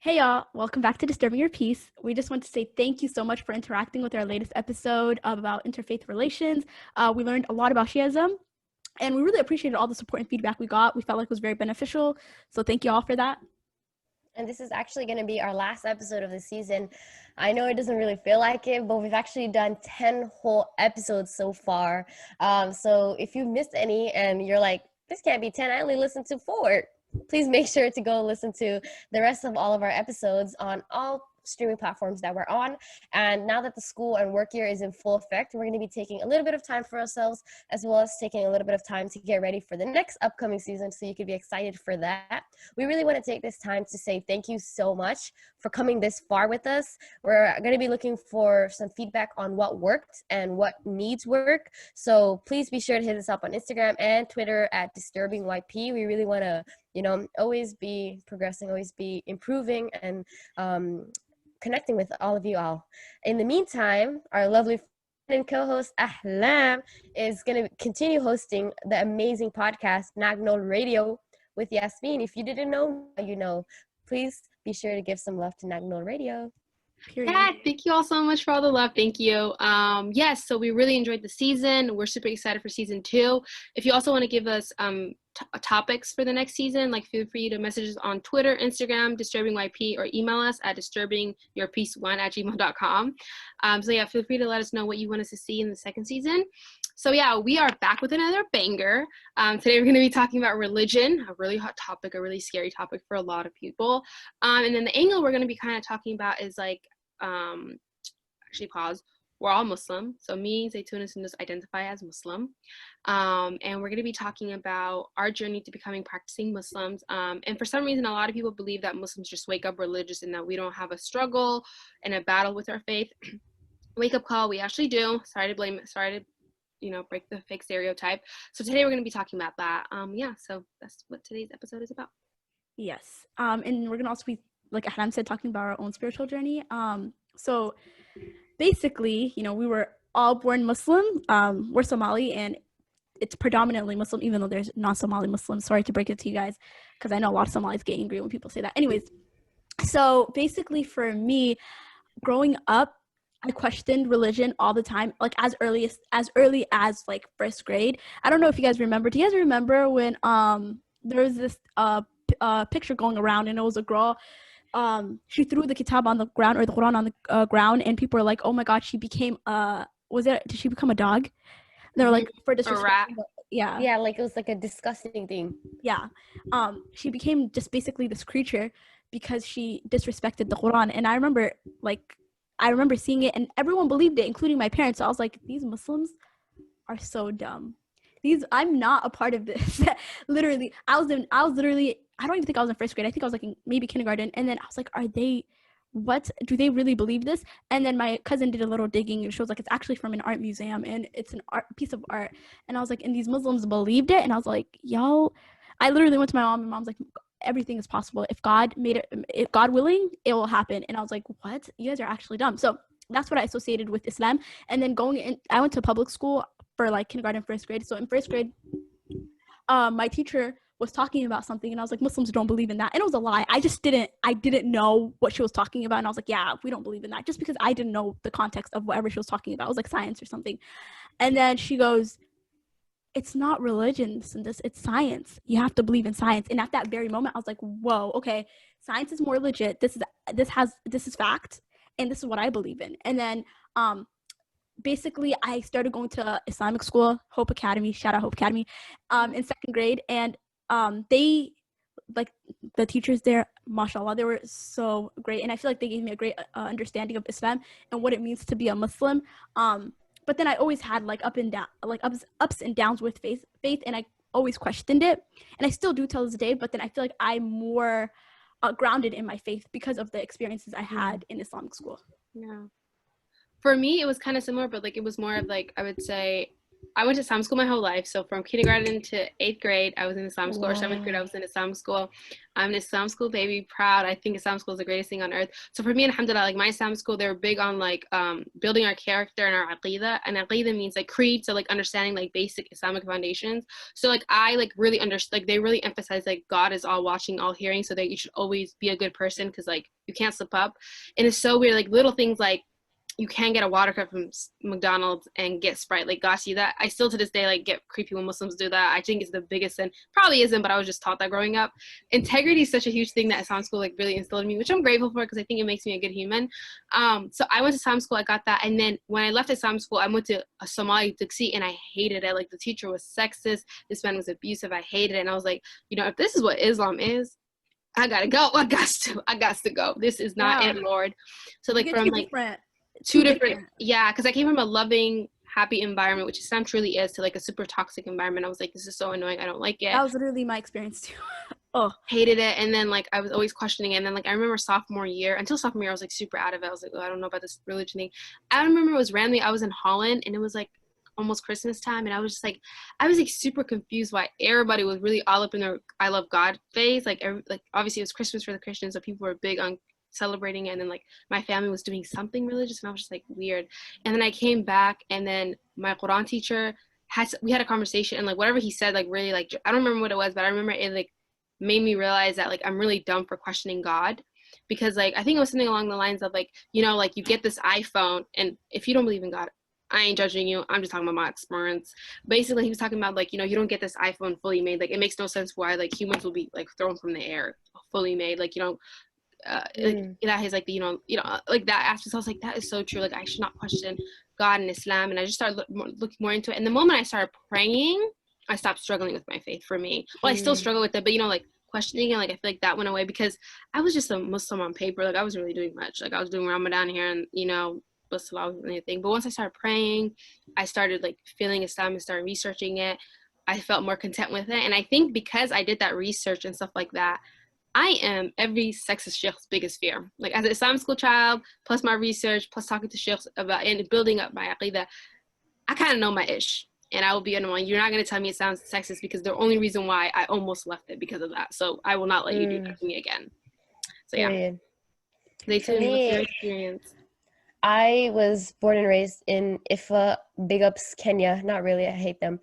Hey y'all, welcome back to Disturbing Your Peace. We just want to say thank you so much for interacting with our latest episode about interfaith relations. We learned a lot about Shiism, and we really appreciated all the support and feedback we got. We felt like it was very beneficial, so thank you all for that. And this is actually going to be our last episode of the season. I know it doesn't really feel like it, but we've actually done 10 whole episodes so far. So if you missed any and you're like, this can't be 10, I only listened to 4. Please make sure to go listen to the rest of all of our episodes on all streaming platforms that we're on. And now that the school and work year is in full effect, we're going to be taking a little bit of time for ourselves, as well as taking a little bit of time to get ready for the next upcoming season, so you could be excited for that. We really want to take this time to say thank you so much for coming this far with us. We're going to be looking for some feedback on what worked and what needs work. So please be sure to hit us up on Instagram and Twitter at DisturbingYP. We really want to, always be progressing, always be improving, and connecting with all of you all. In the meantime, our lovely friend and co-host Ahlam is going to continue hosting the amazing podcast Nagnol Radio with Yasmin. If you didn't know, you know. Please be sure to give some love to Nagnol Radio. Period. Yeah, thank you all so much for all the love. Thank you. Yes, so we really enjoyed the season. We're super excited for season 2. If you also want to give us topics for the next season, like feel free to message us on Twitter, Instagram, DisturbingYP, or email us at disturbingyourpeace1@gmail.com. So yeah, feel free to let us know what you want us to see in the second season. So yeah, we are back with another banger. Today we're going to be talking about religion, a really hot topic, a really scary topic for a lot of people. And then the angle we're going to be kind of talking about is like, actually pause, we're all Muslim. So me, Zaytun, and Sundus identify as Muslim. And we're going to be talking about our journey to becoming practicing Muslims. And for some reason, a lot of people believe that Muslims just wake up religious and that we don't have a struggle and a battle with our faith. Wake up call, we actually do. Sorry to break the fake stereotype. So today we're going to be talking about that. So that's what today's episode is about. Yes. And we're going to also be, like Ahlam said, talking about our own spiritual journey. So basically, we were all born Muslim. We're Somali, and it's predominantly Muslim, even though there's non-Somali Muslims. Sorry to break it to you guys, because I know a lot of Somalis get angry when people say that. Anyways, so basically for me, growing up, I questioned religion all the time, like as early as like first grade. I don't know if you guys remember. Do you guys remember when there was this picture going around, and it was a girl. She threw the kitab on the ground, or the Quran on the ground, and people were like, "Oh my God, she became did she become a dog?" They were like, for disrespect. Yeah, like it was like a disgusting thing. Yeah, she became just basically this creature because she disrespected the Quran, and I remember seeing it, and everyone believed it, including my parents. So I was like, these Muslims are so dumb. I'm not a part of this. Literally, I don't even think I was in first grade. I think I was like in maybe kindergarten. And then I was like, what? Do they really believe this? And then my cousin did a little digging, and shows like it's actually from an art museum, and it's an piece of art. And I was like, and these Muslims believed it? And I was like, yo, I literally went to my mom, and mom's like, everything is possible. If God made it, if God willing, it will happen. And I was like, what? You guys are actually dumb. So that's what I associated with Islam. And then I went to public school for like kindergarten, first grade. So in first grade, my teacher was talking about something, and I was like, Muslims don't believe in that. And it was a lie. I didn't know what she was talking about. And I was like, yeah, we don't believe in that, just because I didn't know the context of whatever she was talking about. It was like science or something. And then she goes, it's not religion, it's science. You have to believe in science. And at that very moment, I was like, whoa, okay, science is more legit. This is fact, and this is what I believe in. And then basically I started going to Islamic school, Hope Academy, shout out Hope Academy, in second grade. And they, like, the teachers there, mashallah, they were so great. And I feel like they gave me a great understanding of Islam and what it means to be a Muslim. But then I always had like ups and downs with faith, and I always questioned it, and I still do till this day. But then I feel like I'm more grounded in my faith because of the experiences I had in Islamic school. Yeah. For me, it was kind of similar, but like it was more of like, I would say, I went to Islamic school my whole life. So from kindergarten to 8th grade, I was in Islamic school, or 7th grade, I was in Islamic school. I'm an Islamic school baby, proud. I think Islamic school is the greatest thing on earth. So for me, alhamdulillah, like my Islamic school, they were big on like building our character and our aqidah. And aqidah means like creed, so like understanding like basic Islamic foundations. So like I like really understood, like they really emphasize like God is all watching, all hearing, so that you should always be a good person because like you can't slip up. And it's so weird, like little things like you can get a water cup from McDonald's and get Sprite. Like, gosh, see that? I still to this day like get creepy when Muslims do that. I think it's the biggest sin. Probably isn't, but I was just taught that growing up. Integrity is such a huge thing that Islamic school like really instilled in me, which I'm grateful for because I think it makes me a good human. So I went to Islamic school, I got that, and then when I left Islamic school, I went to a Somali Duksi, and I hated it. Like the teacher was sexist, this man was abusive. I hated it, and I was like, you know, if this is what Islam is, I gotta go. I got to go. This is not it, Lord. So like from like two different yeah, because I came from a loving, happy environment, which Islam truly is, to like a super toxic environment. I was like, this is so annoying, I don't like it. That was literally my experience too. Oh, hated it. And then like I was always questioning it. And then like I remember sophomore year, until sophomore year, I was like super out of it. I was like, oh, I don't know about this religion thing. I remember it was randomly, I was in Holland, and it was like almost Christmas time, and I was just like, I was like super confused why everybody was really all up in their I love God phase. Like obviously it was Christmas for the Christians, so people were big on celebrating it, and then like my family was doing something religious, and I was just like weird. And then I came back, and then my Quran teacher we had a conversation, and like whatever he said like really like I don't remember what it was, but I remember it like made me realize that like I'm really dumb for questioning God, because like I think it was something along the lines of like, you know, like you get this iPhone, and if you don't believe in God, I ain't judging you, I'm just talking about my experience. Basically he was talking about like, you know, you don't get this iPhone fully made, like it makes no sense why like humans will be like thrown from the air fully made, like you know, like that is like you know like that aspect. So I was like, that is so true, like I should not question God and Islam. And I just started looking more into it, and the moment I started praying, I stopped struggling with my faith. For me, well, I still struggle with it, but you know, like questioning it, like I feel like that went away because I was just a Muslim on paper. Like I wasn't really doing much. Like I was doing Ramadan here, and you know, but Salah wasn't anything. But once I started praying, I started like feeling Islam and started researching it. I felt more content with it, and I think because I did that research and stuff like that, I am every sexist sheikh's biggest fear. Like as an Islamic school child, plus my research, plus talking to sheikhs about and building up my aqidah, I kind of know my ish. And I will be annoying. You're not going to tell me it sounds sexist, because the only reason why I almost left it because of that. So I will not let you do that to me again. So yeah. They tell me what's your experience. I was born and raised in Ifa, big ups Kenya. Not really, I hate them.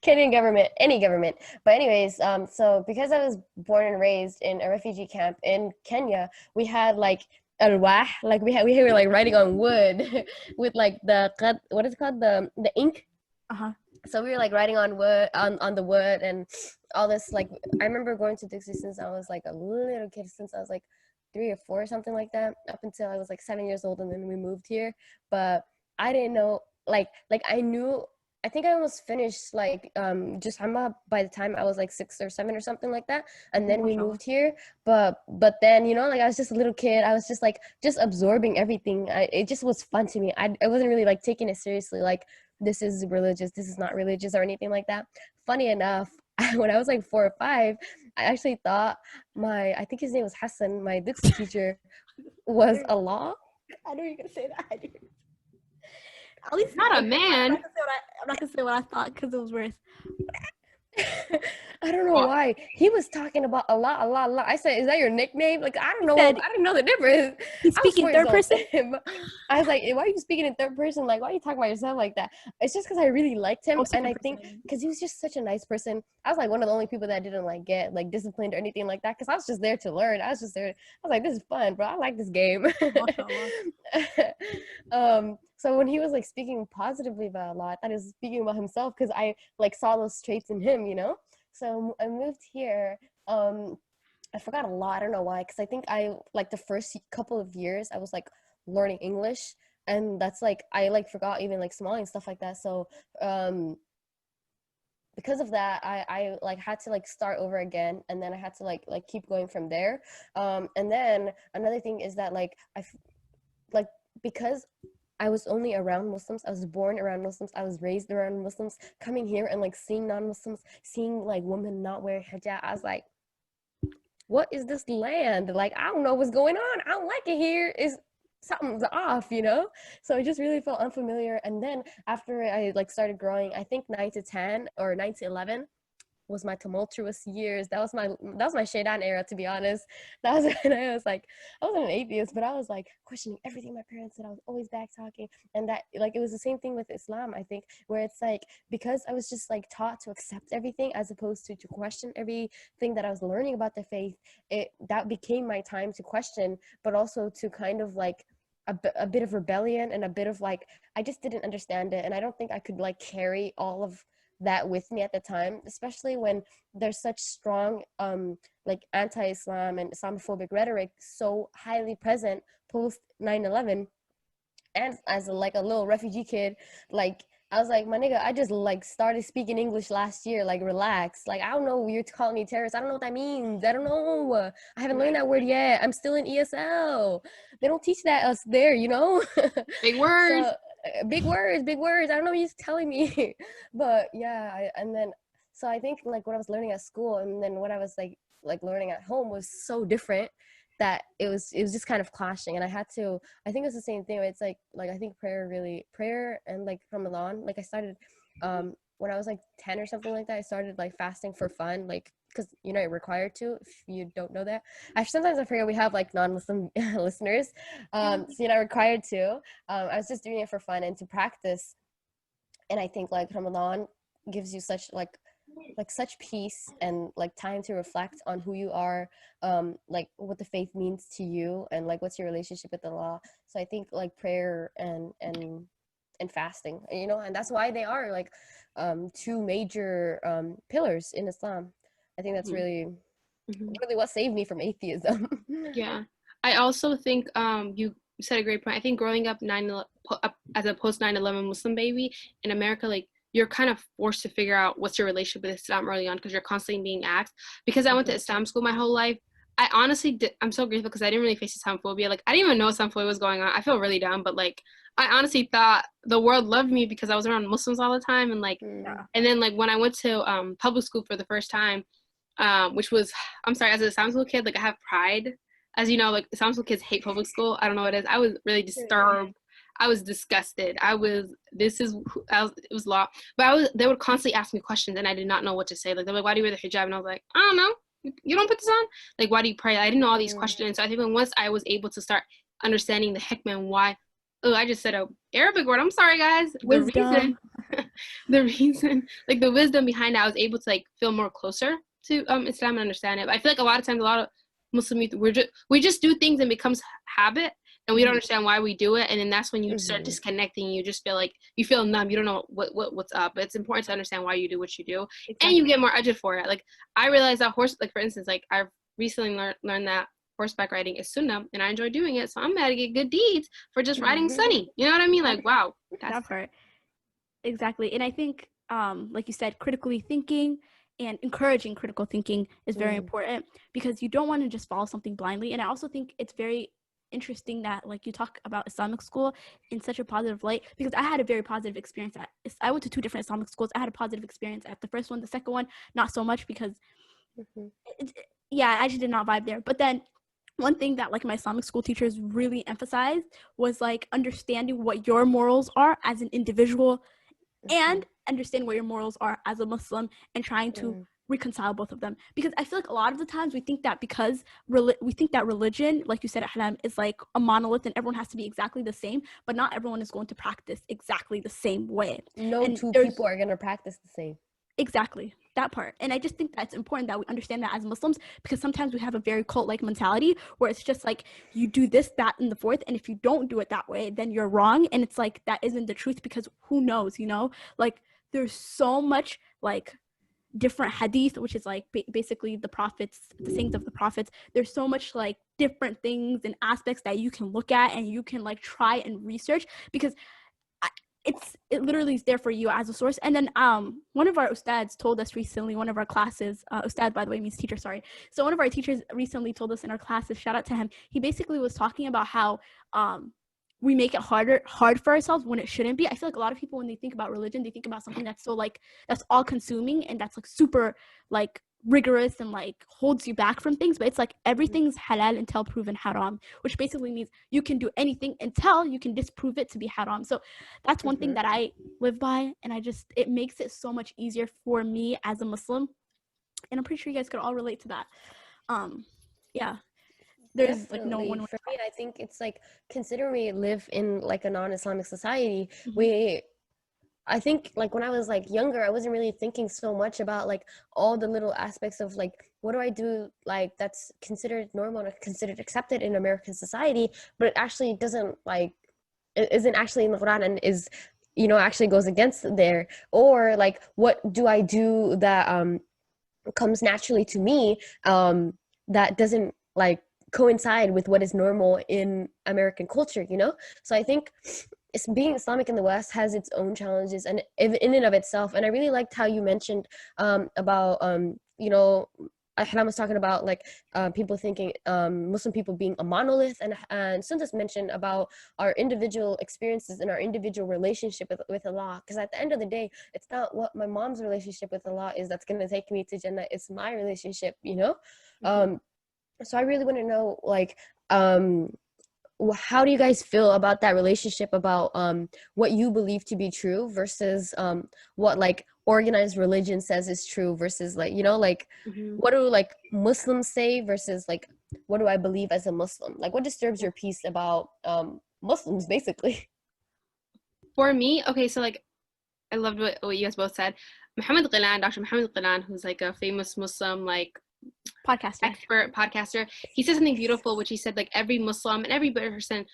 Kenyan government, any government. But anyways, so because I was born and raised in a refugee camp in Kenya, we had like alwah, like we were like writing on wood with like the what is it called, the ink. So we were like writing on wood on the wood and all this. Like I remember going to Dixie since I was like a little kid, since I was like 3 or 4 or something like that, up until I was like 7 years old, and then we moved here. But I didn't know like I knew. I think I almost finished like just Hamba by the time I was like 6 or 7 or something like that, and then we moved here. But then, you know, like I was just a little kid. I was just like just absorbing everything. It just was fun to me. I wasn't really like taking it seriously, like this is religious, this is not religious, or anything like that. Funny enough, when I was like 4 or 5, I actually thought I think his name was Hassan, my Dixie teacher, was Allah. I knew you were gonna say that. At least not a man. I'm not gonna say what I thought because it was worse. I don't know why he was talking about Allah. I said, "Is that your nickname?" Like I don't know. I didn't know the difference. He's speaking third person. I was like, "Why are you speaking in third person? Like, why are you talking about yourself like that?" It's just because I really liked him, and I think because he was just such a nice person. I was like one of the only people that didn't like get like disciplined or anything like that, because I was just there to learn. I was just there. I was like, "This is fun, bro. I like this game." So when he was like speaking positively about Allah, I thought he was speaking about himself, because I like saw those traits in him, you know. So I moved here. I forgot a lot. I don't know why, because I think I like the first couple of years I was like learning English, and that's like I like forgot even like Somali and stuff like that. So because of that, I like had to like start over again, and then I had to like keep going from there. And then another thing is that like because I was only around Muslims. I was born around Muslims. I was raised around Muslims. Coming here and like seeing non-Muslims, seeing like women not wearing hijab, I was like, what is this land? Like, I don't know what's going on. I don't like it here. something's off, you know? So I just really felt unfamiliar. And then after I like started growing, I think 9 to 10 or 9 to 11 was my tumultuous years. That was my Shaitan era, to be honest. That was when I was like, I wasn't an atheist, but I was like questioning everything my parents said. I was always back talking. And that, like, it was the same thing with Islam, I think, where it's like, because I was just like taught to accept everything as opposed to question everything that I was learning about the faith, that became my time to question, but also to kind of like a bit of rebellion and a bit of like, I just didn't understand it. And I don't think I could like carry all of that with me at the time, especially when there's such strong like anti-Islam and Islamophobic rhetoric so highly present post 9/11. And as like a little refugee kid, like I was like, my nigga, I just like started speaking English last year, like relax. Like, I don't know, you're calling me terrorist. I don't know what that means. I don't know. I haven't learned that word yet. I'm still in ESL. They don't teach that us there, you know? Big words. So, big words, big words. I don't know what you're telling me. But yeah, and then, so I think like what I was learning at school and then what I was like learning at home was so different that it was just kind of clashing. And I think it's the same thing. It's like I think prayer and like Ramadan, like I started when I was like 10 or something like that. I started like fasting for fun, like because you're required to, if you don't know that. Sometimes I forget we have like non-Muslim listeners, so you're not required to. I was just doing it for fun and to practice. And I think like Ramadan gives you such like such peace and like time to reflect on who you are, like what the faith means to you and like what's your relationship with Allah. So I think like prayer and fasting, and that's why they are like two major pillars in Islam. I think that's really what saved me from atheism. Yeah, I also think you said a great point. I think growing up as a post 9/11 Muslim baby in America, like you're kind of forced to figure out what's your relationship with Islam early on because you're constantly being asked. Because I went to Islam school my whole life, I honestly I'm so grateful because I didn't really face Islamophobia. Like I didn't even know Islamophobia was going on. I feel really dumb, but like I honestly thought the world loved me because I was around Muslims all the time. And like, and then like when I went to public school for the first time, which was, I'm sorry, as an Islamic school kid, like I have pride. As you know, like Islamic school kids hate public school. I don't know what it is. I was really disturbed. I was disgusted. It was law. But they would constantly ask me questions and I did not know what to say. Like, they're like, why do you wear the hijab? And I was like, I don't know. You don't put this on? Like, why do you pray? I didn't know all these questions. So I think once I was able to start understanding the hikmah and why, I just said a Arabic word. I'm sorry, guys. Wisdom. The reason, like the wisdom behind it, I was able to like feel more closer to Islam and understand it. But I feel like a lot of times, a lot of Muslim youth, we just do things and it becomes habit. And we don't understand why we do it, and then that's when you start disconnecting. You just feel like you feel numb. You don't know what's up. But it's important to understand why you do what you do, and you get more edge for it. Like I realized that like for instance, like I've recently learned that horseback riding is sunnah, and I enjoy doing it. So I'm gonna get good deeds for just riding sunny. You know what I mean? Like wow, that part. Exactly, and I think, like you said, critically thinking and encouraging critical thinking is very important because you don't want to just follow something blindly. And I also think it's very interesting that like you talk about Islamic school in such a positive light because I had a very positive experience I went to 2 different Islamic schools. I had a positive experience at the first one. The second one not so much because I just did not vibe there. But then one thing that like my Islamic school teachers really emphasized was like understanding what your morals are as an individual and understand what your morals are as a Muslim and trying to reconcile both of them. Because I feel like a lot of the times we think that because we think that religion, like you said, Ahlam, is like a monolith and everyone has to be exactly the same, but not everyone is going to practice exactly the same way. No two people are going to practice the same. Exactly, that part. And I just think that's important that we understand that as Muslims, because sometimes we have a very cult-like mentality where it's just like you do this, that, and the fourth, and if you don't do it that way, then you're wrong. And it's like that isn't the truth because who knows, like there's so much like different hadith, which is like basically the sayings of the prophets. There's so much like different things and aspects that you can look at and you can like try and research because it literally is there for you as a source. And then one of our ustads told us recently, one of our classes, ustad by the way means teacher, sorry. So one of our teachers recently told us in our classes, shout out to him, he basically was talking about how we make it hard for ourselves when it shouldn't be. I feel like a lot of people when they think about religion, they think about something that's so like that's all consuming and that's like super like rigorous and like holds you back from things, but it's like everything's halal until proven haram, which basically means you can do anything until you can disprove it to be haram. So that's one thing that I live by, and it makes it so much easier for me as a Muslim, and I'm pretty sure you guys could all relate to that. Yeah, there's Definitely. like no one. For me, I think it's like, considering we live in like a non-Islamic society, Mhm. I think like when I was like younger, I wasn't really thinking so much about like all the little aspects of like, what do I do like that's considered normal or considered accepted in American society, but it actually doesn't like, it isn't actually in the Quran and is, you know, actually goes against there. Or like, what do I do that comes naturally to me that doesn't like coincide with what is normal in American culture, you know? So I think it's, being Islamic in the West has its own challenges and in and of itself. And I really liked how you mentioned about you know, Ahram was talking about like people thinking Muslim people being a monolith, and Sundas mentioned about our individual experiences and our individual relationship with Allah. Because at the end of the day, it's not what my mom's relationship with Allah is that's going to take me to Jannah. It's my relationship, you know. So I really want to know like how do you guys feel about that relationship, about what you believe to be true versus what like organized religion says is true, versus like, you know, like what do like Muslims say versus like what do I believe as a Muslim? Like, what disturbs your peace about Muslims basically? For me, okay, so like I loved what you guys both said. Muhammad Qilan, Dr. Muhammad Qilan, who's like a famous Muslim like expert podcaster, he said something beautiful, which he said like every Muslim and every person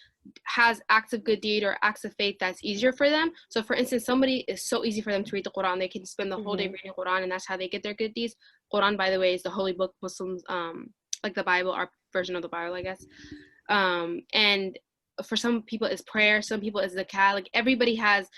has acts of good deed or acts of faith that's easier for them. So for instance, somebody is so easy for them to read the Quran, they can spend the whole day reading Quran, and that's how they get their good deeds. Quran, by the way, is the holy book Muslims like the Bible, our version of the Bible, I guess. And for some people it's prayer, some people it's zakat. Like everybody has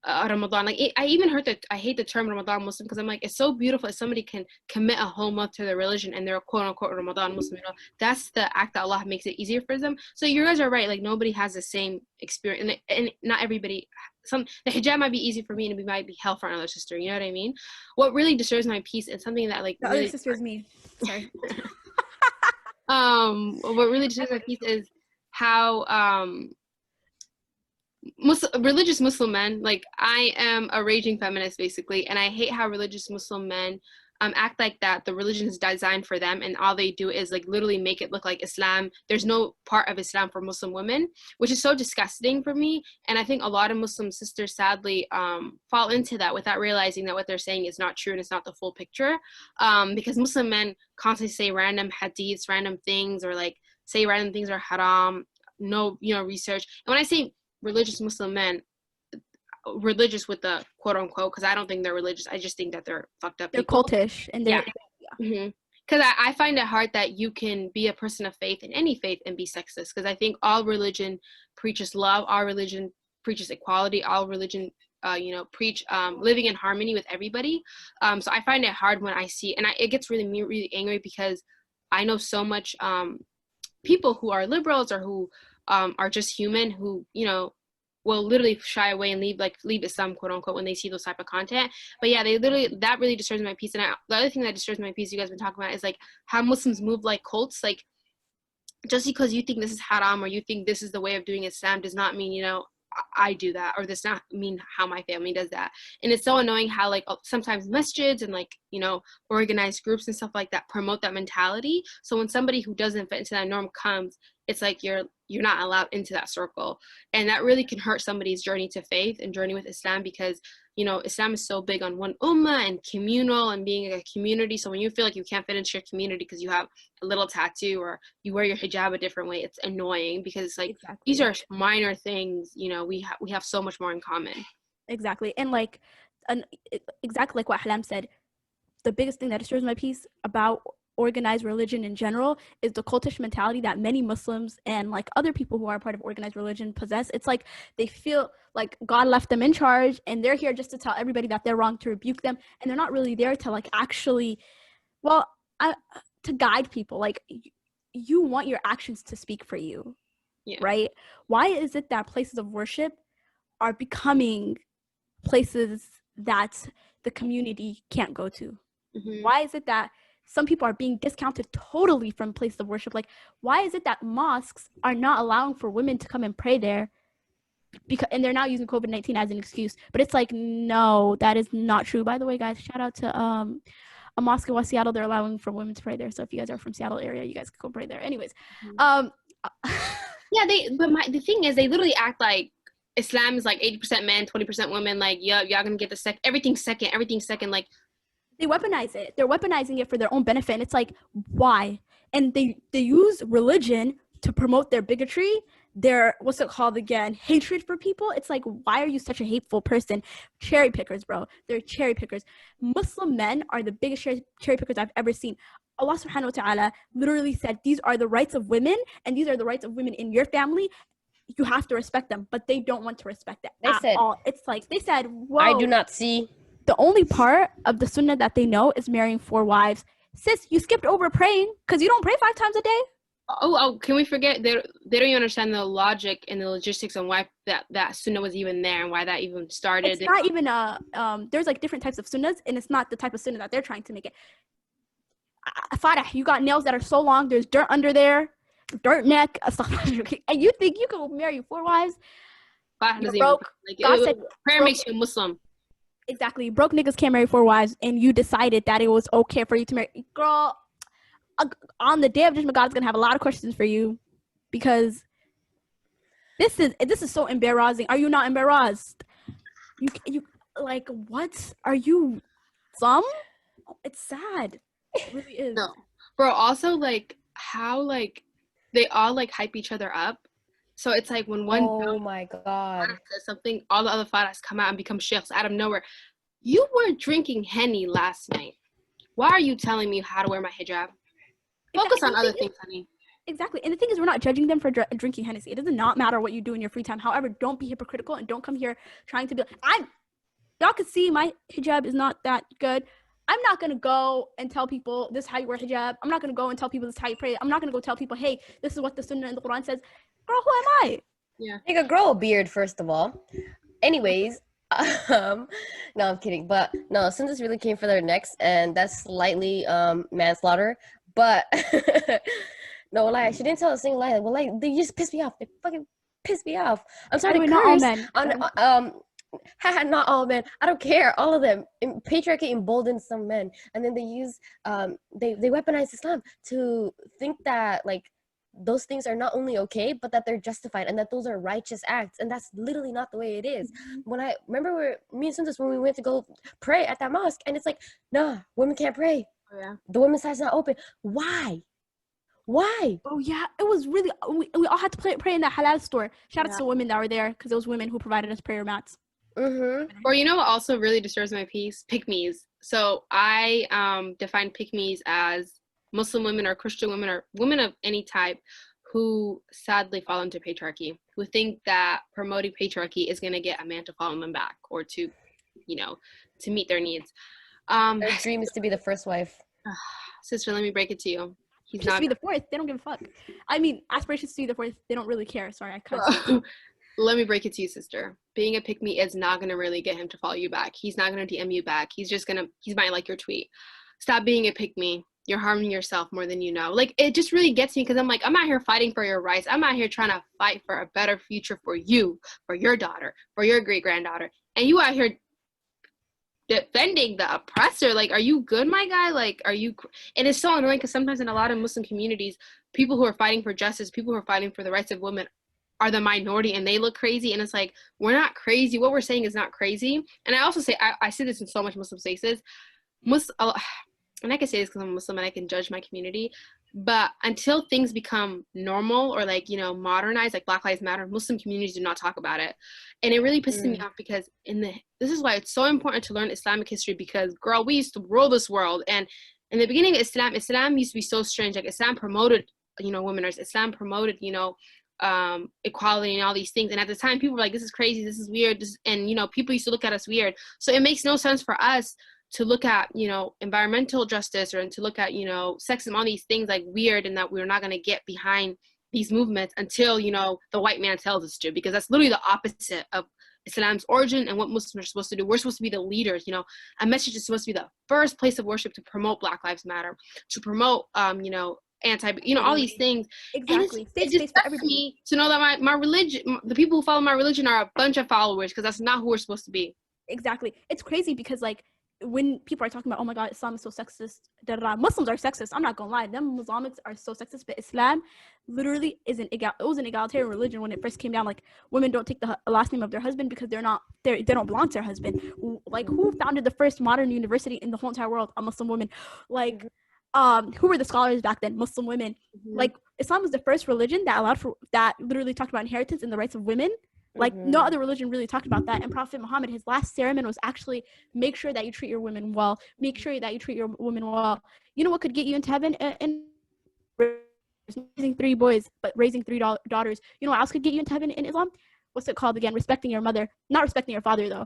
Ramadan. Like I even heard that, I hate the term Ramadan Muslim because I'm like, it's so beautiful if somebody can commit a whole month to their religion and they're a quote unquote Ramadan Muslim. You know, that's the act that Allah makes it easier for them. So you guys are right. Like nobody has the same experience, and not everybody. The hijab might be easy for me and it might be hell for another sister. You know what I mean? What really disturbs my peace and something that like The really, other sister is me. Sorry. what really disturbs my peace is how religious Muslim men, like I am a raging feminist basically, and I hate how religious Muslim men act like that the religion is designed for them and all they do is like literally make it look like Islam. There's no part of Islam for Muslim women, which is so disgusting for me. And I think a lot of Muslim sisters sadly fall into that without realizing that what they're saying is not true and it's not the full picture, because Muslim men constantly say random hadiths, random things, or like say random things are haram, no, you know, research. And when I say religious Muslim men, religious with the quote unquote, because I don't think they're religious, I just think that they're fucked up They're people. cultish and they're Because I find it hard that you can be a person of faith in any faith and be sexist, because I think all religion preaches love, all religion preaches equality, all religion you know, preach living in harmony with everybody. So I find it hard when I see, and it gets really angry because I know so much people who are liberals or who are just human, who, you know, will literally shy away and leave Islam, quote unquote, when they see those type of content. But yeah, that really disturbs my peace. And the other thing that disturbs my peace you guys been talking about is like how Muslims move like cults. Like just because you think this is haram or you think this is the way of doing Islam does not mean, you know, I do that, or does not mean how my family does that. And it's so annoying how like sometimes masjids and like, you know, organized groups and stuff like that promote that mentality. So when somebody who doesn't fit into that norm comes, it's like you're not allowed into that circle. And that really can hurt somebody's journey to faith and journey with Islam, because, you know, Islam is so big on one ummah and communal and being a community. So when you feel like you can't fit into your community because you have a little tattoo or you wear your hijab a different way, it's annoying, because like these are minor things, you know, we have so much more in common. Exactly. And like exactly like what Halam said, the biggest thing that disturbs my peace about organized religion in general is the cultish mentality that many Muslims and like other people who are part of organized religion possess. It's like they feel like God left them in charge and they're here just to tell everybody that they're wrong, to rebuke them, and they're not really there to like actually, to guide people. Like you want your actions to speak for you, right? Why is it that places of worship are becoming places that the community can't go to? Why is it that some people are being discounted totally from places of worship? Like, why is it that mosques are not allowing for women to come and pray there? And they're now using COVID-19 as an excuse. But it's like, no, that is not true. By the way, guys, shout out to a mosque in West Seattle. They're allowing for women to pray there. So if you guys are from Seattle area, you guys can go pray there. Anyways, yeah, the thing is, they literally act like Islam is like 80% men, 20% women. Like, yeah, y'all gonna get everything second. Like, they weaponize it. They're weaponizing it for their own benefit. And it's like, why? And they use religion to promote their bigotry, their, what's it called again? Hatred for people. It's like, why are you such a hateful person? Cherry pickers, bro. They're cherry pickers. Muslim men are the biggest cherry pickers I've ever seen. Allah subhanahu wa ta'ala literally said, these are the rights of women, and these are the rights of women in your family. You have to respect them, but they don't want to respect it at all. It's like, they said, whoa. I do not see. The only part of the sunnah that they know is marrying 4 wives. Sis, you skipped over praying because you don't pray 5 times a day. Oh, can we forget? They don't even understand the logic and the logistics on why that sunnah was even there and why that even started. It's not even there's like different types of sunnahs, and it's not the type of sunnah that they're trying to make it. Farah, you got nails that are so long, there's dirt under there, dirt neck, and you think you can marry 4 wives? You're broke. God said prayer makes you a Muslim. Exactly. Broke niggas can't marry 4 wives, and you decided that it was okay for you to marry. Girl, on the day of judgment, God's gonna have a lot of questions for you, because this is so embarrassing. Are you not embarrassed? You like, what are you? It's sad. It really is. No, bro. Also, like, how like they all like hype each other up. So it's like when one my God says something, all the other fathers come out and become sheikhs out of nowhere. You were drinking Henny last night. Why are you telling me how to wear my hijab? Focus on other things, honey. Exactly. And the thing is, we're not judging them for drinking Hennessy. It does not matter what you do in your free time. However, don't be hypocritical and don't come here trying to be y'all can see my hijab is not that good. I'm not going to go and tell people this is how you wear hijab. I'm not going to go and tell people this is how you pray. I'm not going to go tell people, hey, this is what the sunnah in the Quran says. Girl, who am I? Yeah. Nigga, grow a beard, first of all. Anyways, no, I'm kidding. But no, since this really came for their necks, and that's slightly manslaughter. But no, like, she didn't tell a single lie. Well, like, they just pissed me off. They fucking pissed me off. I'm sorry to curse. Not all men. Not all men. I don't care. All of them. Patriarchy emboldens some men, and then they use they weaponize Islam to think that like those things are not only okay, but that they're justified and that those are righteous acts, and that's literally not the way it is. When I remember me and Sundas when we went to go pray at that mosque, and it's like, nah, women can't pray. Oh, yeah. The women's side's not open. Why? Oh yeah, it was really. We all had to pray in that halal store. Shout out to the women that were there, because it was women who provided us prayer mats. Mm-hmm. Or you know what also really disturbs my peace? Pick-me's. So I define pick-me's as Muslim women or Christian women or women of any type who sadly fall into patriarchy, who think that promoting patriarchy is going to get a man to follow them back or to, to meet their needs. Their dream is to be the first wife. Sister, let me break it to you. He's not to be the fourth. They don't give a fuck. I mean, aspirations to be the fourth, they don't really care. Sorry, I cut. Let me break it to you, sister. Being a pick-me is not going to really get him to follow you back. He's not going to DM you back. He might like your tweet. Stop being a pick-me. You're harming yourself more than you know. Like, it just really gets me, because I'm like, I'm out here fighting for your rights. I'm out here trying to fight for a better future for you, for your daughter, for your great-granddaughter. And you out here defending the oppressor. Like, are you good, my guy? Like, are you? And it's so annoying, because sometimes in a lot of Muslim communities, people who are fighting for justice, people who are fighting for the rights of women are the minority, and they look crazy. And it's like, we're not crazy. What we're saying is not crazy. And I also say, I see this in so much Muslim spaces. And I can say this because I'm Muslim and I can judge my community, but until things become normal or like, modernized, like Black Lives Matter, Muslim communities do not talk about it. And it really pisses me off, because this is why it's so important to learn Islamic history, because girl, we used to rule this world. And in the beginning of Islam used to be so strange. Like, Islam promoted, women rights. Islam promoted, equality and all these things. And at the time, people were like, this is crazy, this is weird. And, people used to look at us weird. So it makes no sense for us to look at, environmental justice or to look at, sexism, all these things like weird, and that we're not going to get behind these movements until, the white man tells us to, because that's literally the opposite of Islam's origin and what Muslims are supposed to do. We're supposed to be the leaders, you know. A message is supposed to be the first place of worship to promote Black Lives Matter, to promote, you know, all these things. Exactly. And it disgusts me to know that my religion, the people who follow my religion are a bunch of followers, because that's not who we're supposed to be. Exactly. It's crazy because, like, when people are talking about, oh my God, Islam is so sexist, Muslims are sexist. I'm not gonna lie, them Muslimics are so sexist, but Islam literally it was an egalitarian religion when it first came down. Like, women don't take the last name of their husband because they don't belong to their husband. Like, who founded the first modern university in the whole entire world? A Muslim woman. Like, who were the scholars back then? Muslim women. Like, Islam was the first religion that literally talked about inheritance and the rights of women. Like, no other religion really talked about that. And Prophet Muhammad, his last sermon was actually, make sure that you treat your women well. Make sure that you treat your women well. You know what could get you into heaven? And raising 3 boys, but raising 3 daughters. You know what else could get you into heaven in Islam? What's it called again? Respecting your mother. Not respecting your father, though.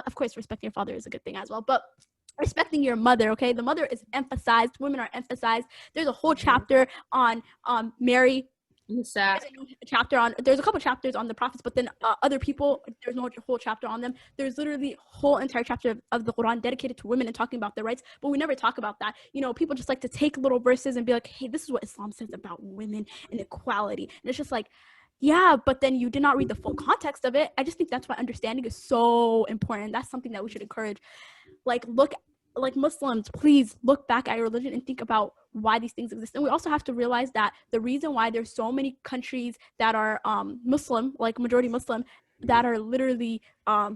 Of course, respecting your father is a good thing as well. But respecting your mother, okay? The mother is emphasized. Women are emphasized. There's a whole chapter on Mary. There's a couple chapters on the prophets, but then other people, there's no whole chapter on them. There's literally a whole entire chapter of the Quran dedicated to women and talking about their rights, but we never talk about that. You know, people just like to take little verses and be like, hey, this is what Islam says about women and equality. And it's just like, yeah, but then you did not read the full context of it. I just think that's why understanding is so important. That's something that we should encourage. Like Muslims, please look back at your religion and think about why these things exist. And we also have to realize that the reason why there's so many countries that are Muslim, like majority Muslim, that are literally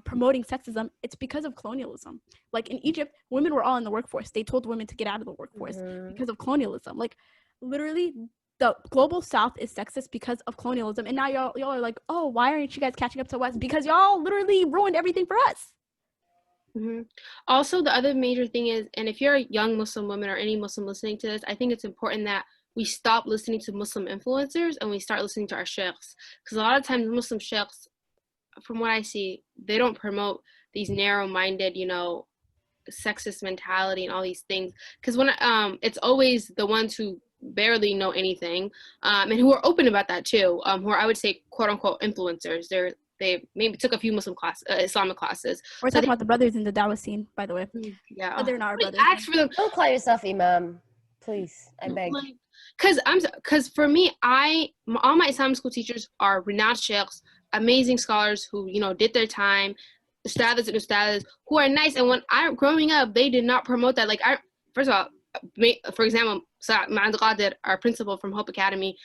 promoting sexism, it's because of colonialism. Like, in Egypt, women were all in the workforce. They told women to get out of the workforce because of colonialism. Like, literally, the global South is sexist because of colonialism. And now y'all are like, oh, why aren't you guys catching up to West? Because y'all literally ruined everything for us. Also, the other major thing is, and if you're a young Muslim woman or any Muslim listening to this, I think it's important that we stop listening to Muslim influencers and we start listening to our sheikhs. Because a lot of times Muslim sheikhs, from what I see, they don't promote these narrow-minded, you know, sexist mentality and all these things. Because when it's always the ones who barely know anything, and who are open about that too, who are, I would say, quote-unquote influencers. They maybe took a few Islamic classes. We're talking about the brothers in the Dawah scene, by the way. Yeah. But they're not our brothers. Ask for them. Don't call yourself imam, please. I beg. Because for me, all my Islamic school teachers are renowned sheikhs, amazing scholars who, you know, did their time, ustadhs and ustadhs, who are nice. And when growing up, they did not promote that. Like, first of all, for example, Ma'ad Qadir, our principal from Hope Academy,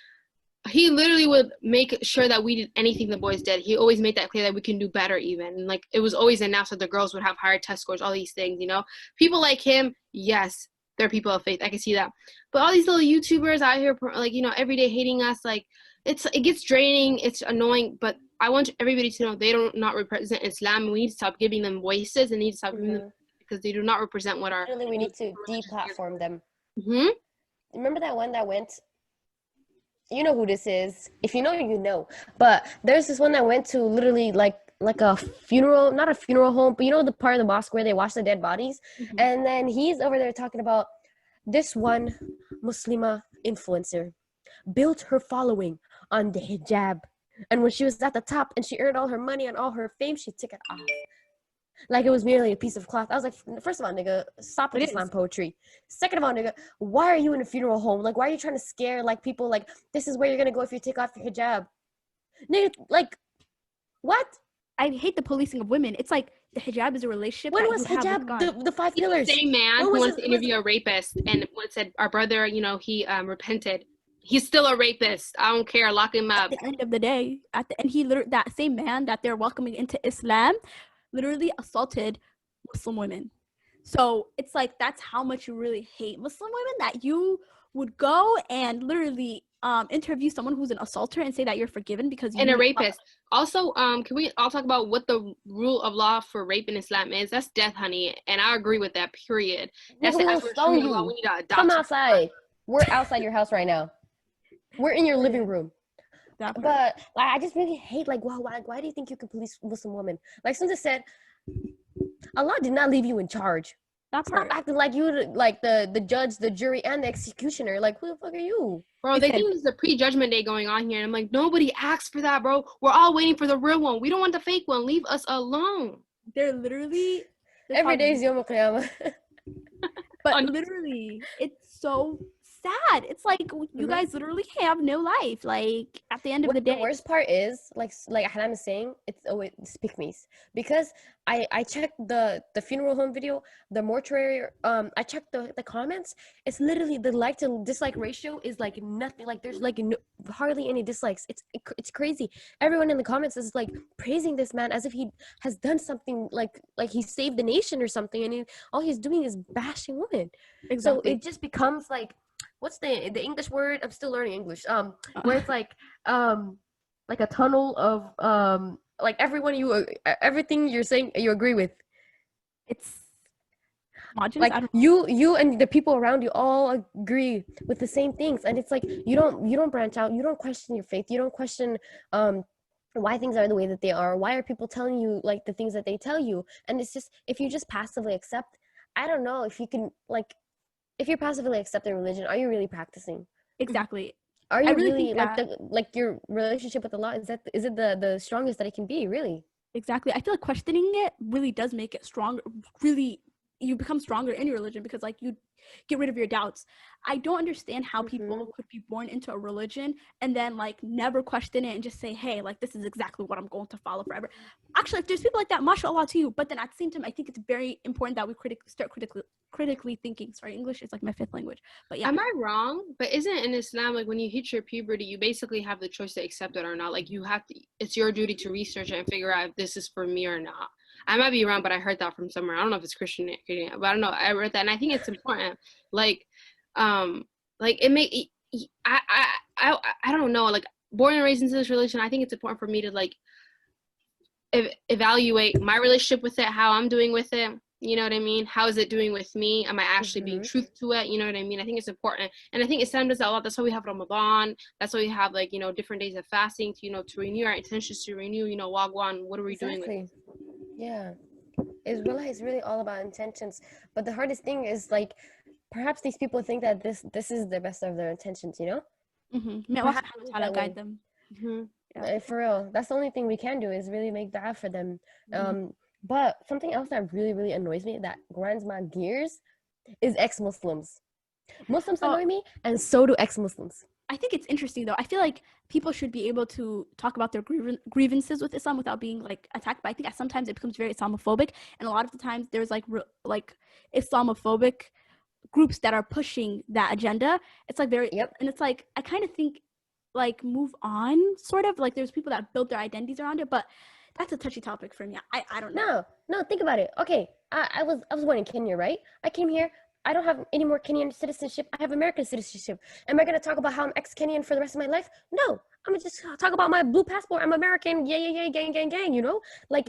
he literally would make sure that we did anything the boys did. He always made that clear that we can do better even. And like, it was always announced that the girls would have higher test scores, all these things, you know. People like him, yes, they're people of faith. I can see that. But all these little YouTubers out here, like, you know, every day hating us, like, it gets draining, it's annoying, but I want everybody to know they don't not represent Islam, and we need to stop giving them voices and need to stop giving them, because they do not represent what our... Literally, we need to deplatform them. Remember that one that went... You know who this is. If you know, you know. But there's this one that went to literally like a funeral, not a funeral home, but you know the part of the mosque where they wash the dead bodies? And then he's over there talking about this one Muslima influencer built her following on the hijab. And when she was at the top and she earned all her money and all her fame, she took it off. Like it was merely a piece of cloth. I was like, first of all, nigga, stop with Islam poetry. Second of all, nigga, why are you in a funeral home? Like, why are you trying to scare, like, people, like, this is where you're gonna go if you take off your hijab? Nigga, like, what? I hate the policing of women. It's like, the hijab is a relationship. When was hijab the 5 pillars? The same man who wants to interview a rapist and said, our brother, you know, he repented. He's still a rapist. I don't care. Lock him up. At the end of the day, that same man that they're welcoming into Islam literally assaulted Muslim women. So it's like, that's how much you really hate Muslim women, that you would go and literally interview someone who's an assaulter and say that you're forgiven because you... And a rapist. Also, can we all talk about what the rule of law for rape in Islam is? That's death, honey. And I agree with that, period. That's the actual true law. We need to adopt. Come outside. We're outside your house right now. We're in your living room. But like, I just really hate, like, why do you think you can police Muslim women? Like, someone said, Allah did not leave you in charge. That Stop part. acting like you like the judge, the jury, and the executioner. Like, who the fuck are you? Bro, they Listen. think there's a prejudgment day going on here. And I'm like, nobody asked for that, bro. We're all waiting for the real one. We don't want the fake one. Leave us alone. They're literally Every day is Yom Qiyamah. but literally, it's so sad. It's like you guys literally have no life. Like at the end of the day, The worst part is like Ahlam is saying, it's always pick me's, because I checked the funeral home video, the mortuary. I checked the comments. It's literally the like to dislike ratio is like nothing. Like there's like hardly any dislikes. It's crazy. Everyone in the comments is like praising this man as if he has done something like he saved the nation or something, and all he's doing is bashing women. exactly. So it just becomes like, what's the English word? I'm still learning English. Where it's like a tunnel of like everything you're saying you agree with. It's Like you and the people around you all agree with the same things, and it's like you don't branch out. You don't question your faith. You don't question why things are the way that they are. Why are people telling you like the things that they tell you? And it's just, if you just passively accept, I don't know if you can, like, if you're passively accepting religion, are you really practicing? exactly. Are you really like your relationship with Allah, is it the strongest that it can be, really? Exactly. I feel like questioning it really does make it stronger. Really, you become stronger in your religion because like you get rid of your doubts. I don't understand how people could be born into a religion and then like never question it and just say, hey, like this is exactly what I'm going to follow forever. Actually, if there's people like that, mashallah to you. But then at the same time, I think it's very important that we start critically thinking. Sorry, English is like my fifth language. But yeah. Am I wrong? But isn't in Islam, like when you hit your puberty, you basically have the choice to accept it or not? Like you have to, it's your duty to research it and figure out if this is for me or not. I might be wrong, but I heard that from somewhere. I don't know if it's Christian, but I don't know. I read that, and I think it's important. Like it may. I don't know. Like born and raised into this religion, I think it's important for me to like evaluate my relationship with it, how I'm doing with it. You know what I mean? How is it doing with me? Am I actually being truth to it? You know what I mean? I think it's important. And I think Islam does that a lot. That's why we have Ramadan. That's why we have like, different days of fasting to, to renew our intentions, to renew, Wagwan. What are we doing with it? Yeah. Israel is really all about intentions. But the hardest thing is like, perhaps these people think that this is the best of their intentions, May Allah subhanahu wa ta'ala guide them. Yeah. For real. That's the only thing we can do is really make dua for them. But something else that really, really annoys me, that grinds my gears, is ex-Muslims. Muslims annoy me, and so do ex-Muslims. I think it's interesting, though. I feel like people should be able to talk about their grievances with Islam without being, like, attacked. But I think sometimes it becomes very Islamophobic. And a lot of the times there's, like Islamophobic groups that are pushing that agenda. It's, like, very... Yep. And it's, like, I kind of think, like, move on, sort of. Like, there's people that build their identities around it. But... that's a touchy topic for me. I don't know. No, think about it. Okay, I was born in Kenya, right? I came here. I don't have any more Kenyan citizenship. I have American citizenship. Am I going to talk about how I'm ex-Kenyan for the rest of my life? No. I'm going to just talk about my blue passport. I'm American. Yeah, gang, Like,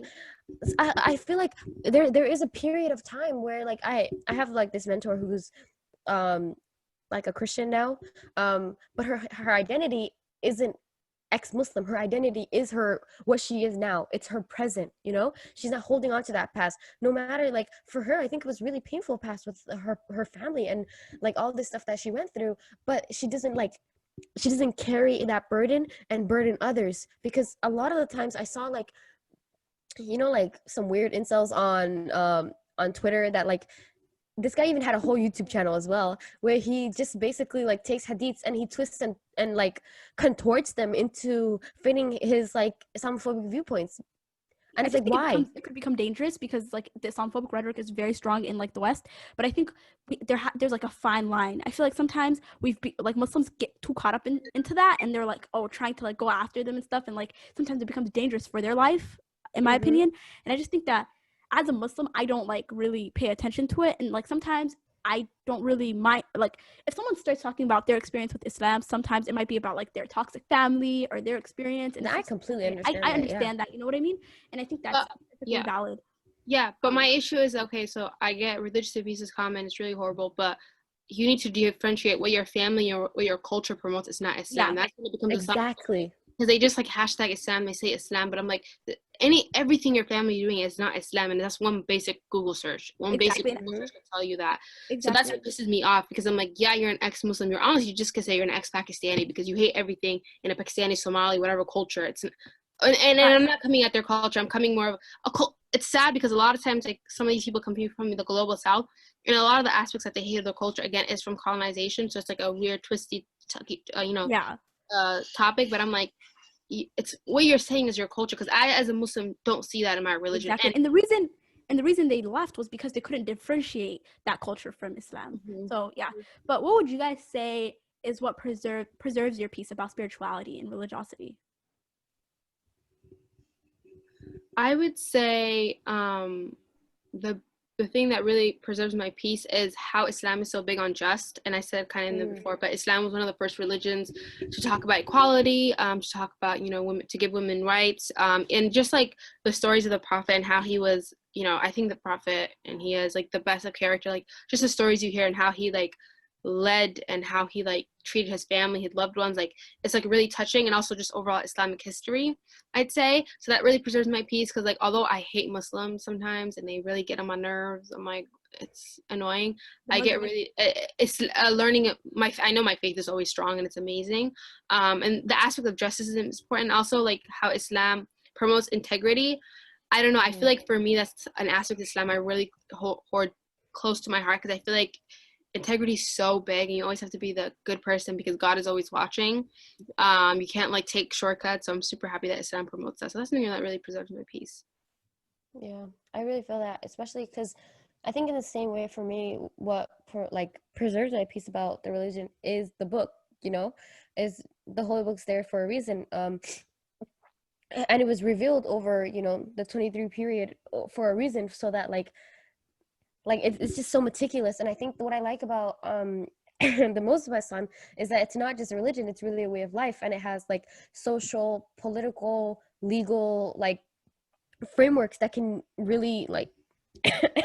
I feel like there is a period of time where, like, I have, like, this mentor who's, like, a Christian now. But her identity isn't ex-Muslim. Her identity is what she is now. It's her present, she's not holding on to that past, no matter, like, for her, I think it was really painful past with her family and like all this stuff that she went through, but she doesn't carry that burden and burden others, because a lot of the times I saw like some weird incels on Twitter that like, this guy even had a whole YouTube channel as well, where he just basically like takes hadiths and he twists and like contorts them into fitting his like Islamophobic viewpoints. And it's like, why? It could become dangerous because like the Islamophobic rhetoric is very strong in like the West. But I think there's like a fine line. I feel like sometimes like Muslims get too caught up into that, and they're like, trying to like go after them and stuff, and like sometimes it becomes dangerous for their life, in my opinion. And I just think that as a Muslim, I don't like really pay attention to it, and like sometimes I don't really mind. Like if someone starts talking about their experience with Islam, sometimes it might be about like their toxic family or their experience. And I completely understand. I understand that. You know what I mean? And I think that's valid. Yeah, but my issue is, okay, so I get religious abuses comment. It's really horrible, but you need to differentiate what your family or what your culture promotes is not Islam. Yeah, that's when it becomes exactly. because they just like hashtag Islam, they say Islam, but I'm like, everything your family doing is not Islam, and that's one basic Google search. One basic Exactly. Google search can tell you that. So Exactly. that's what pisses me off, because I'm like, yeah, you're an ex-Muslim. You're honestly just gonna say you're an ex-Pakistani because you hate everything in a Pakistani, Somali, whatever culture. And I'm not coming at their culture. I'm coming more of a cult. It's sad because a lot of times, like, some of these people come from the global south, and a lot of the aspects that they hate of their culture, again, is from colonization. So it's like a weird, twisty, topic. But I'm like, it's what you're saying is your culture, because I, as a Muslim, don't see that in my religion. Exactly. And the reason they left was because they couldn't differentiate that culture from Islam. So yeah. But what would you guys say is what preserves your peace about spirituality and religiosity? I would say the thing that really preserves my peace is how Islam is so big on just, and I said kind of in the before, but Islam was one of the first religions to talk about equality, to talk about, women, to give women rights, and just like the stories of the Prophet and how he was, I think the Prophet, and he is like the best of character, like just the stories you hear and how he like led and how he like treated his family, his loved ones, like it's like really touching, and also just overall Islamic history, I'd say. So that really preserves my peace, because like although I hate Muslims sometimes and they really get on my nerves, I'm like, it's annoying. I get really it's learning I know my faith is always strong and it's amazing, and the aspect of justice is important, also like how Islam promotes integrity. I don't know, I feel like for me that's an aspect of Islam I really hold close to my heart, because I feel like integrity is so big, and you always have to be the good person because God is always watching. You can't like take shortcuts. So I'm super happy that Islam promotes that. So that's something that really preserves my peace. Yeah, I really feel that, especially because I think in the same way for me, what preserves my peace about the religion is the book. Is the holy book's there for a reason. And it was revealed over the 23 period for a reason, so that like it's just so meticulous. And I think what I like about the most of Islam is that it's not just a religion, it's really a way of life, and it has like social, political, legal like frameworks that can really like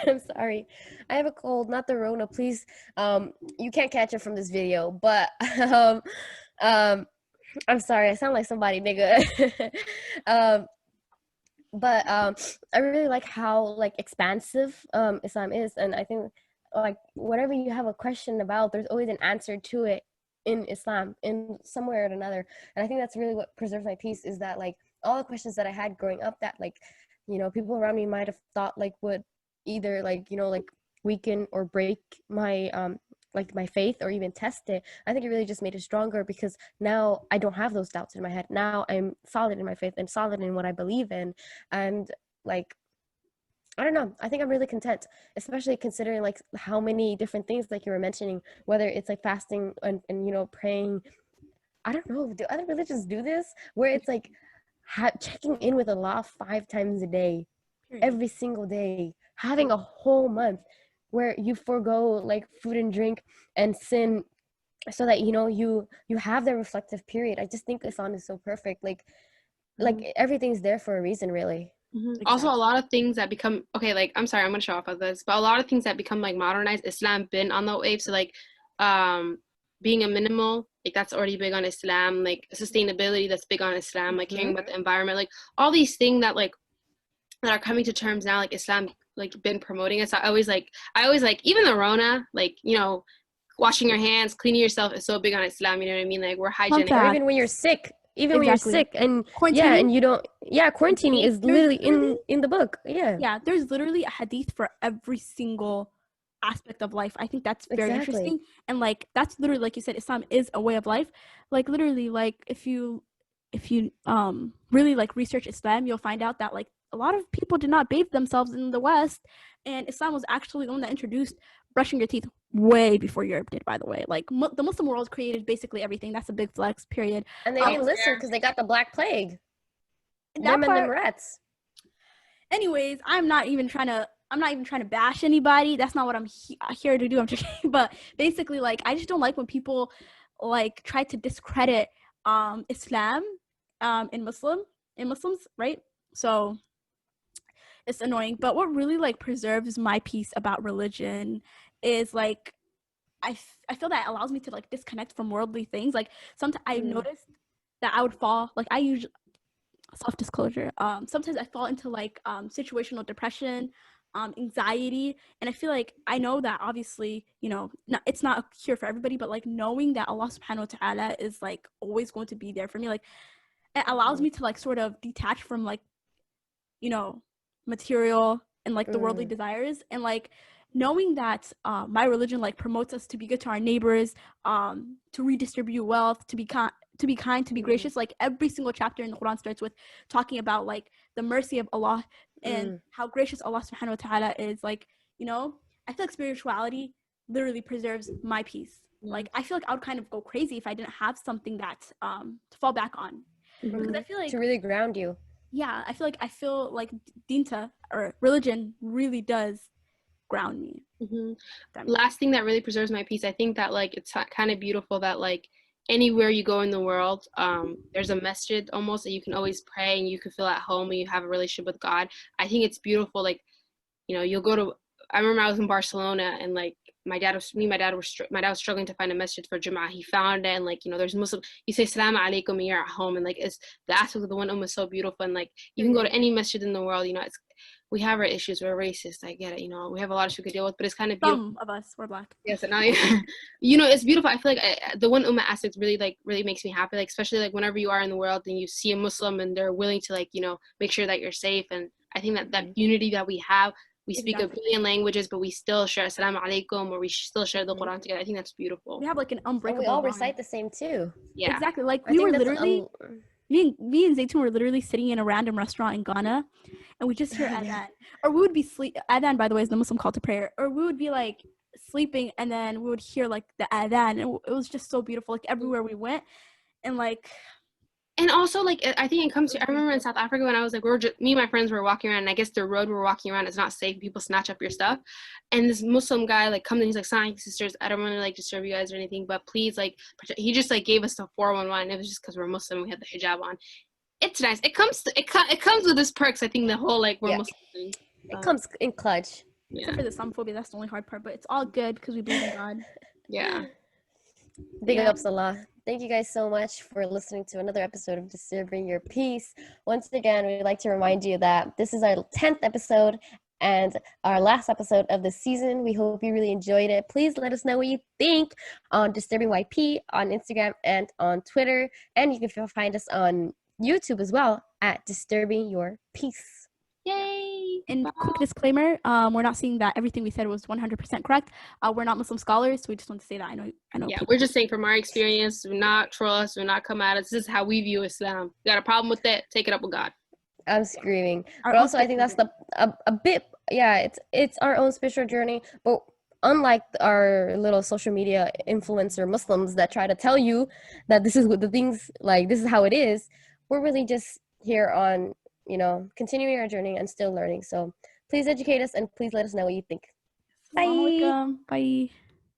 I'm sorry, I have a cold, not the Rona, please. You can't catch it from this video, but I'm sorry, I sound like somebody, nigga. But I really like how like expansive Islam is, and I think like whatever you have a question about, there's always an answer to it in Islam in some way or another. And I think that's really what preserves my peace, is that like all the questions that I had growing up that like people around me might have thought like would either like like weaken or break my like my faith or even test it, I think it really just made it stronger, because now I don't have those doubts in my head. Now I'm solid in my faith and solid in what I believe in. And like, I don't know, I think I'm really content, especially considering like how many different things like you were mentioning, whether it's like fasting and praying. I don't know, do other religions do this where it's like checking in with Allah 5 times a day, every single day, having a whole month where you forego like food and drink and sin, so that you have the reflective period. I just think Islam is so perfect. Like everything's there for a reason, really. Exactly. Also, a lot of things that become like, I'm sorry, I'm gonna show off of this, but a lot of things that become like modernized, Islam been on the wave. So like being a minimal, like that's already big on Islam. Like sustainability, that's big on Islam. Like caring about the environment, like all these things that like that are coming to terms now, like Islam like been promoting it. So I always like even the Rona, like washing your hands, cleaning yourself is so big on Islam, you know what I mean? Like we're hygienic. Or even when you're sick, when you're sick and and you don't quarantining is literally in the book. Yeah, there's literally a hadith for every single aspect of life. I think that's very interesting. And like that's literally, like you said, Islam is a way of life. Like literally, like if you really like research Islam, you'll find out that like a lot of people did not bathe themselves in the West, and Islam was actually the one that introduced brushing your teeth way before Europe did, by the way. Like the Muslim world created basically everything. That's a big flex, period. And they didn't listen because they got the Black Plague. Them and them rats. Anyways, I'm not even trying to bash anybody. That's not what I'm here to do. I'm just kidding. But basically, like, I just don't like when people like try to discredit Islam in Muslims, right? So it's annoying. But what really like preserves my peace about religion is like I feel that it allows me to like disconnect from worldly things. Like sometimes I noticed that I would fall, like I usually, self-disclosure, sometimes I fall into like situational depression, anxiety, and I feel like I know that obviously, you know, it's not a cure for everybody, but like knowing that Allah subhanahu wa ta'ala is like always going to be there for me, like it allows me to like sort of detach from like, you know, material and like the worldly desires, and like knowing that my religion like promotes us to be good to our neighbors, to redistribute wealth, to be kind, to be gracious. Like every single chapter in the Quran starts with talking about like the mercy of Allah and how gracious Allah subhanahu wa ta'ala is. Like, you know, I feel like spirituality literally preserves my peace. Like I feel like I would kind of go crazy if I didn't have something that to fall back on, because I feel like to really ground you. Yeah, I feel like dinta or religion really does ground me. Last thing that really preserves my peace, I think that like it's kind of beautiful that like anywhere you go in the world, there's a masjid almost that you can always pray and you can feel at home and you have a relationship with God. I think it's beautiful. Like, you know, you'll go to, I remember I was in Barcelona and like my dad was struggling to find a masjid for Jum'ah. He found it, and like, you know, there's Muslim, you say Salaam alaikum and you're at home, and like it's the aspect of the one is so beautiful, and like you can go to any masjid in the world, you know, it's, we have our issues, we're racist, I get it, you know, we have a lot of shit to deal with, but it's kind of beautiful. Some of us, we're black. Yes, and I, you know, it's beautiful. I feel like the one aspect really makes me happy, like especially like whenever you are in the world and you see a Muslim and they're willing to like, you know, make sure that you're safe, and I think that unity that we have, we speak a billion languages, but we still share Assalamu alaikum, or we still share the Quran together. I think that's beautiful. We have like an unbreakable And we all bond. recite the same too. Yeah, exactly. Like we were literally, me and Zaytun were literally sitting in a random restaurant in Ghana, and we just hear adhan, or we would be adhan, by the way, is the Muslim call to prayer, or we would be like sleeping, and then we would hear like the adhan, and it was just so beautiful. Like everywhere we went, and like. And also, like, I think it comes to, I remember in South Africa when I was like, me and my friends were walking around, and I guess the road we're walking around is not safe. People snatch up your stuff. And this Muslim guy, like, comes in, he's like, sorry, sisters, I don't want to, like, disturb you guys or anything, but please, like, he just, like, gave us the 411. It was just because we're Muslim, we had the hijab on. It's nice. It comes with its perks, I think, the whole, like, we're Muslim thing. It comes in clutch. Yeah. Except for the Islamophobia, that's the only hard part, but it's all good because we believe in God. Yeah. Big ups, Allah. Thank you guys so much for listening to another episode of Disturbing Your Peace. Once again, we'd like to remind you that this is our 10th episode and our last episode of the season. We hope you really enjoyed it. Please let us know what you think on Disturbing YP on Instagram and on Twitter. And you can find us on YouTube as well at Disturbing Your Peace. Yay! And quick disclaimer, we're not saying that everything we said was 100% correct. We're not Muslim scholars, so we just want to say that. I know. Yeah, we're just saying from our experience, do not troll us, do not come at us. This is how we view Islam. You got a problem with that? Take it up with God. I'm screaming. But also, I think that's a bit, yeah, it's our own spiritual journey, but unlike our little social media influencer Muslims that try to tell you that this is what the things, like, this is how it is, we're really just here on, you know, continuing our journey and still learning. So please educate us and please let us know what you think. Bye. Bye.